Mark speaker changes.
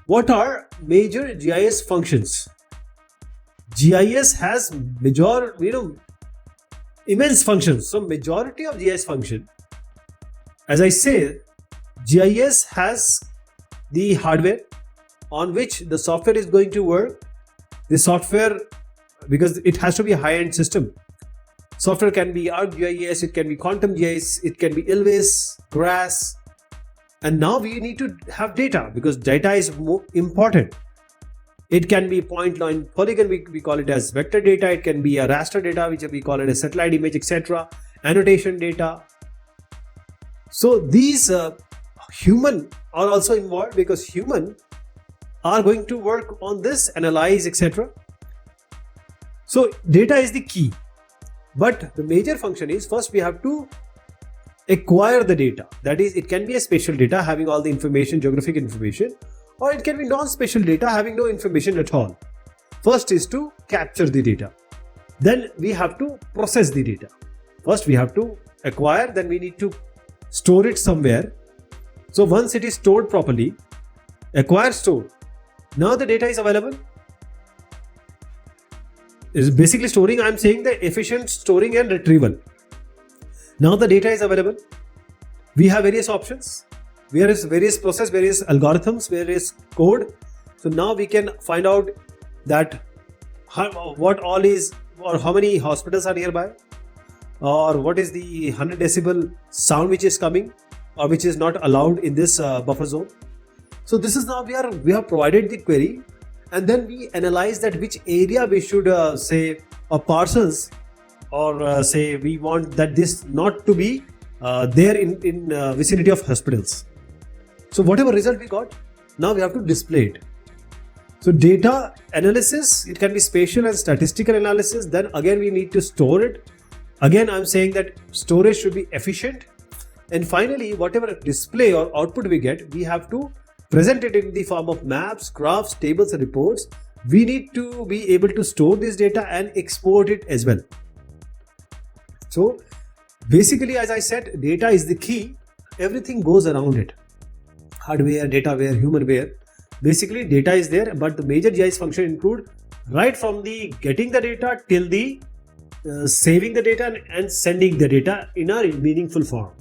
Speaker 1: What are major GIS functions? GIS has immense functions. So majority of GIS function, as I say, GIS has the hardware on which the software is going to work. The software, because it has to be a high-end system. Software can be ArcGIS, it can be Quantum GIS, it can be Ilvis, GRASS. And now we need to have data, because data is more important. It can be point line polygon, we call it as vector data. It can be a raster data, which we call it a satellite image, etc. Annotation data. So these human are also involved, because human are going to work on this, analyze, etc. So data is the key. But the major function is, first we have to acquire the data. That is, it can be a spatial data having all the information, geographic information, or it can be non-spatial data having no information at all. First is to capture the data. Then we have to process the data. First we have to acquire, then we need to store it somewhere. So once it is stored properly, acquire, store. Now the data is available. Is basically storing, I'm saying the efficient storing and retrieval. Now the data is available. We have various options, various process, various algorithms, various code. So now we can find out that what all is, or how many hospitals are nearby, or what is the 100 decibel sound which is coming or which is not allowed in this buffer zone. So this is now we have provided the query, and then we analyze that which area we should say or parcels, or say we want that this not to be there in vicinity of hospitals. So whatever result we got, now we have to display it. So data analysis, it can be spatial and statistical analysis. Then again we need to store it. Again I'm saying that storage should be efficient. And finally, whatever display or output we get, we have to present it in the form of maps, graphs, tables and reports. We need to be able to store this data and export it as well. So basically, as I said, data is the key. Everything goes around it. Hardware, dataware, humanware. Basically data is there, but the major GIS function include right from the getting the data till the saving the data and sending the data in a meaningful form.